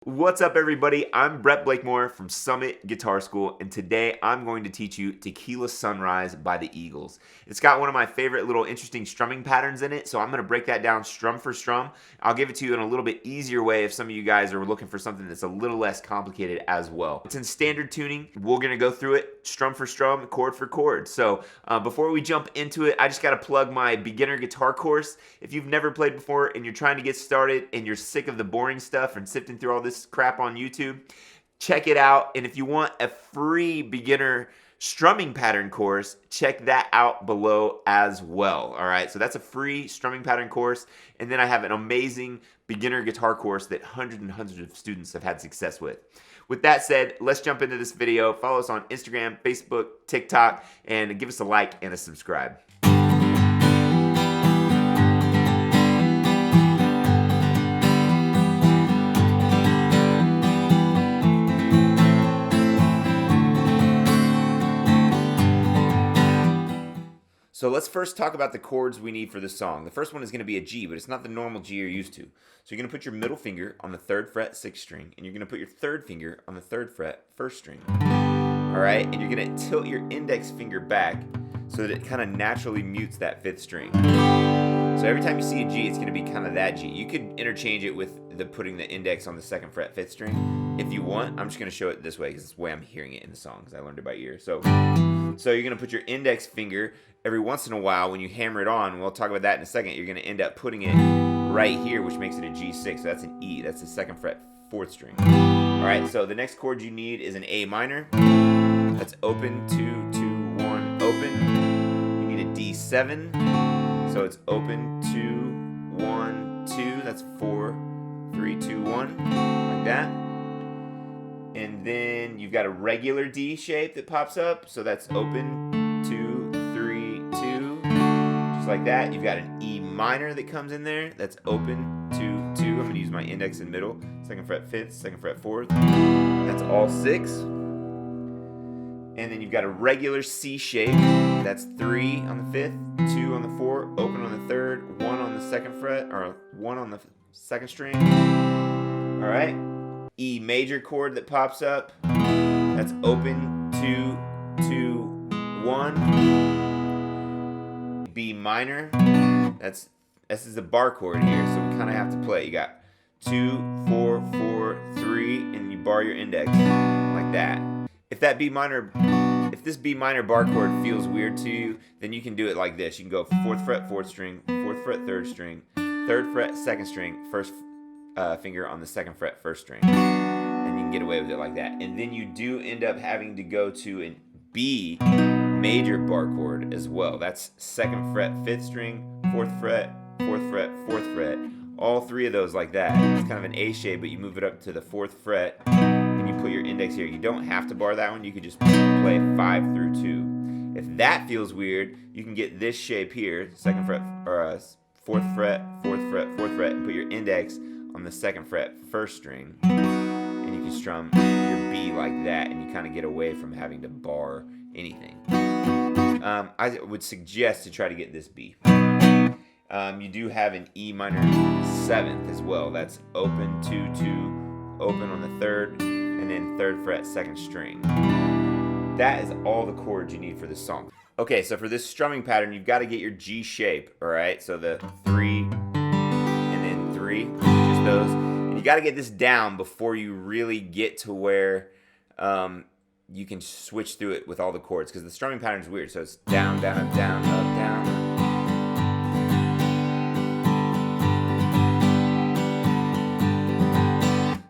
What's up, everybody? I'm Brett Blakemore from Summit Guitar School, and today I'm going to teach you Tequila Sunrise by the Eagles. It's got one of my favorite little interesting strumming patterns in it, so I'm going to break that down strum for strum. I'll give it to you in a little bit easier way if some of you guys are looking for something that's a little less complicated as well. It's in standard tuning. We're going to go through it strum for strum, chord for chord. So before we jump into it, I just got to plug my beginner guitar course. If you've never played before and you're trying to get started and you're sick of the boring stuff and sifting through all this crap on YouTube, check it out. And if you want a free beginner strumming pattern course, check that out below as well. All right, so that's a free strumming pattern course. And then I have an amazing beginner guitar course that hundreds and hundreds of students have had success with. With that said, let's jump into this video. Follow us on Instagram, Facebook, TikTok, and give us a like and a subscribe. So let's first talk about the chords we need for this song. The first one is going to be a G, but it's not the normal G you're used to. So you're going to put your middle finger on the 3rd fret 6th string, and you're going to put your 3rd finger on the 3rd fret 1st string. All right, and you're going to tilt your index finger back so that it kind of naturally mutes that 5th string. So every time you see a G, it's going to be kind of that G. You could interchange it with putting the index on the 2nd fret 5th string if you want. I'm just going to show it this way because it's the way I'm hearing it in the song because I learned it by ear. So you're going to put your index finger every once in a while when you hammer it on. We'll talk about that in a second. You're going to end up putting it right here, which makes it a G6. So that's an E. That's the 2nd fret 4th string. All right, so the next chord you need is an A minor. That's open, 2, 2, 1, open. You need a D7. So it's open, 2, 1, 2. That's 4, 3, 2, 1. Like that. And then you've got a regular D shape that pops up. So that's open, 2, 3, 2. Just like that. You've got an E minor that comes in there. That's open, 2, 2. I'm going to use my index in middle. 2nd fret 5th, 2nd fret 4th. That's all 6. And then you've got a regular C shape. That's 3 on the 5th, 2 on the 4th, open on the 3rd, 1 on the 2nd fret, or 1 on the 2nd string. All right. E major chord that pops up. That's open, 2, 2, 1. B minor. This is a bar chord here, so we kind of have to play. You got 2, 4, 4, 3, and you bar your index like that. If this B minor bar chord feels weird to you, then you can do it like this. You can go 4th fret 4th string, 4th fret 3rd string, 3rd fret 2nd string, 1st finger on the 2nd fret 1st string, and you can get away with it like that. And then you do end up having to go to an B major bar chord as well. That's 2nd fret 5th string, 4th fret, 4th fret, 4th fret. All 3 of those like that. It's kind of an A shape, but you move it up to the 4th fret. You put your index here. You don't have to bar that one. You could just play 5 through 2. If that feels weird, you can get this shape here, 2nd fret or 4th fret, 4th fret, 4th fret, and put your index on the 2nd fret 1st string, and you can strum your B like that, and you kind of get away from having to bar anything. I would suggest to try to get this B. You do have an E minor 7th as well. That's open, 2, 2, open on the 3rd, and then 3rd fret 2nd string. That is all the chords you need for this song. Okay, so for this strumming pattern, you've got to get your G shape, all right? So the 3 and then 3, just those. And you got to get this down before you really get to where you can switch through it with all the chords, because the strumming pattern is weird. So it's down, down, up, down, up, down, up.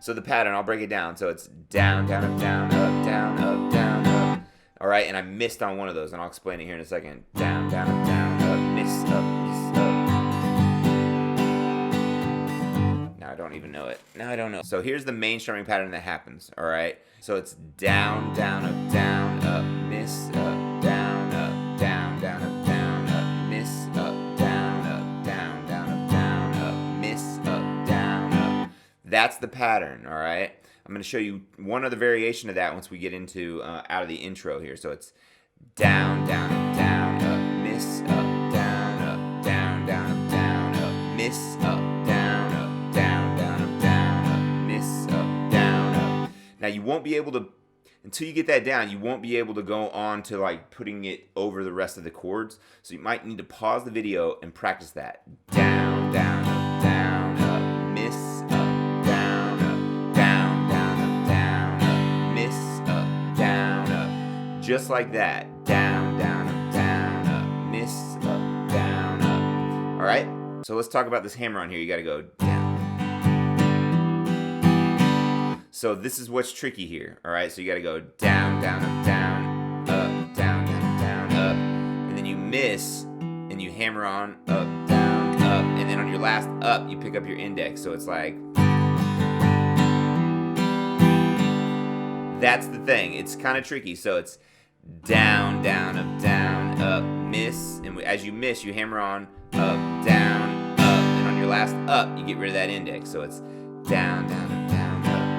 So the pattern, I'll break it down. So it's down, down, up, down, up, down, up, down, up. All right, and I missed on one of those, and I'll explain it here in a second. Down, down, up, down, up, miss, up, miss, up. Now I don't even know it. Now I don't know. So here's the main strumming pattern that happens, all right? So it's down, down, up, miss, up, down, up, down, down, up, down, up, miss, up, down, up, down, down, up, down, up, miss, up, down, up. That's the pattern, all right? I'm going to show you one other variation of that once we get into out of the intro here. So it's down, down, up, down, up, miss, up, down, up, down, down, up, down, up, miss, up, down, up, down, down, up, down, up, miss, up, Now you won't be able to, until you get that down, you won't be able to go on to like putting it over the rest of the chords. So you might need to pause the video and practice that. Down, down, up, down, up, miss, up, down, up, down, down, up, down, up, miss, up, down, up. Just like that. Down, down, up, down, up, miss, up, down, up. All right? So let's talk about this hammer on here. You got to go down. So this is what's tricky here, all right? So you got to go down, down, up, down, up, down, down, down, up. And then you miss, and you hammer on, up, down, up. And then on your last up, you pick up your index. So it's like, that's the thing. It's kind of tricky. So it's down, down, up, miss. And as you miss, you hammer on, up, down, up. And on your last up, you get rid of that index. So it's down, down, up, down, up.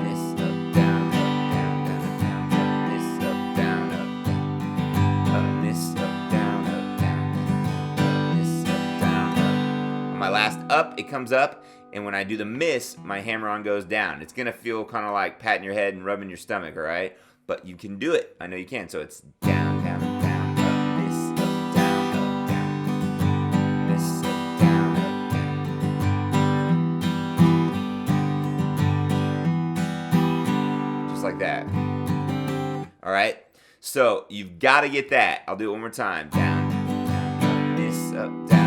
My last up, it comes up, and when I do the miss, my hammer-on goes down. It's gonna feel kind of like patting your head and rubbing your stomach, all right? But you can do it. I know you can. So it's down, down, up, down, up, miss, up, down, miss, up, down, down. Just like that. All right? So you've got to get that. I'll do it one more time. Down, down, up, miss, up, down.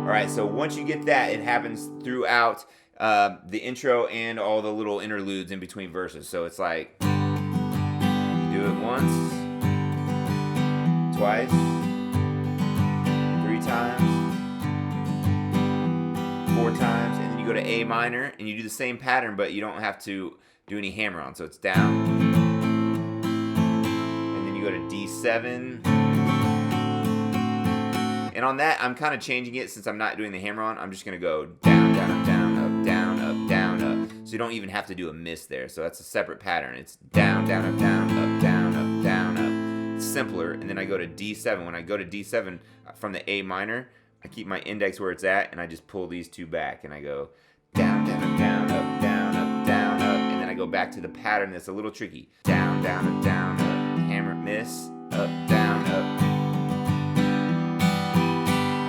All right, so once you get that, it happens throughout the intro and all the little interludes in between verses. So it's like, you do it once, twice, 3 times, 4 times, and then you go to A minor, and you do the same pattern, but you don't have to do any hammer on. So it's down, and then you go to D7, and on that, I'm kind of changing it since I'm not doing the hammer on. I'm just going to go down, down, up, down, up, down, up, down, up. So you don't even have to do a miss there. So that's a separate pattern. It's down, down, up, down, up, down, up, down, up. It's simpler. And then I go to D7. When I go to D7 from the A minor, I keep my index where it's at, and I just pull these 2 back. And I go down, down, up, down, up, down, up, down, up. And then I go back to the pattern that's a little tricky. Down, down, up, down, up, hammer, miss, up, down, up.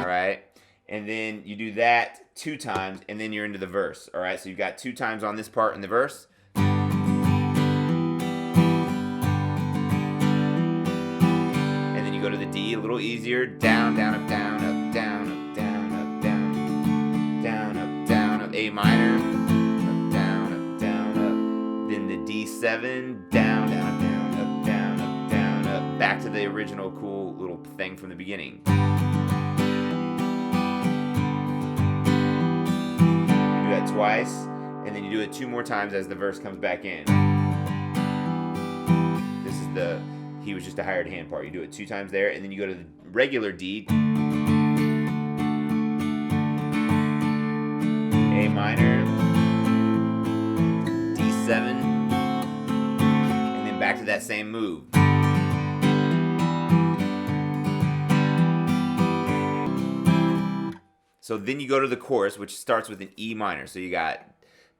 Right? And then you do that 2 times, and then you're into the verse. All right, so you've got 2 times on this part in the verse. And then you go to the D, a little easier. Down, down, up, down, up, down, up, down, up, down, down, up, down, up, A minor, up, down, up, down, up. Then the D7, down, down, up, down, up, down, up, down, up. Back to the original cool little thing from the beginning. Twice, and then you do it 2 more times as the verse comes back in. This is the he was just a hired hand part. You do it 2 times there, and then you go to the regular D, A minor, D7, and then back to that same move. So then you go to the chorus, which starts with an E minor. So you got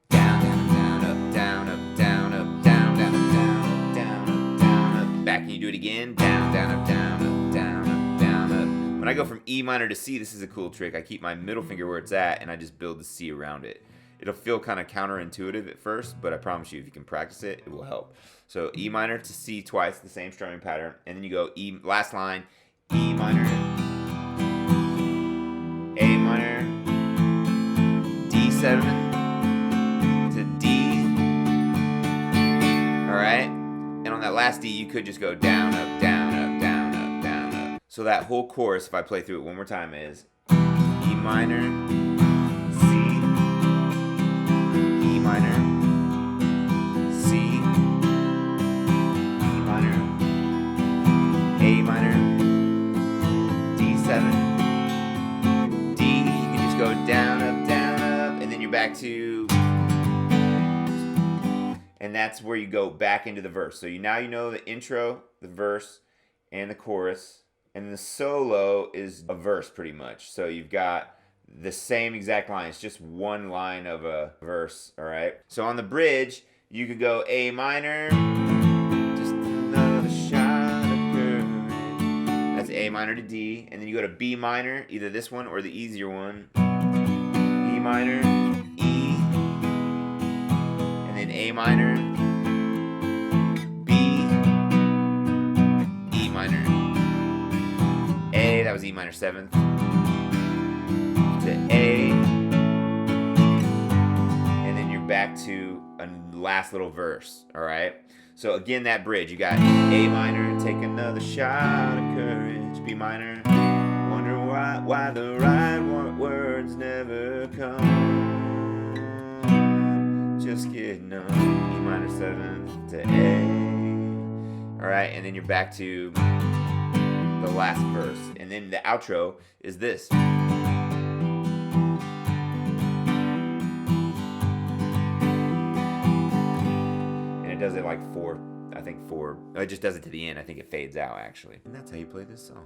down, down, down, up, down, up, down, up, down, down, up, down, up, down, up, down, up. Back and you do it again. Down, down, up, down, up, down, up, down, up. When I go from E minor to C, this is a cool trick. I keep my middle finger where it's at, and I just build the C around it. It'll feel kind of counterintuitive at first, but I promise you, if you can practice it, it will help. So E minor to C twice, the same strumming pattern, and then you go E, last line, E minor, A minor, D7 to D. All right? And on that last D, you could just go down, up, down, up, down, up, down, up. So that whole chorus, if I play through it one more time, is E minor, C, E minor, C, E minor, A minor, D7. Go down, up, and then you're back to, and that's where you go back into the verse. So now you know the intro, the verse, and the chorus, and the solo is a verse pretty much. So you've got the same exact line. It's just one line of a verse, all right? So on the bridge, You could go A minor, just another shot of courage. That's A minor to D, and then you go to B minor, either this one or the easier one. E minor, E, and then A minor, B, E minor, A, that was E minor 7th, to A, and then you're back to a last little verse, all right? So again, that bridge, you got A minor, take another shot of courage, B minor, wonder why the right words never come, just getting on, E minor 7th to A, all right? And then you're back to the last verse, and then the outro is this. It does it like four, it just does it to the end. I think it fades out actually. And that's how you play this song.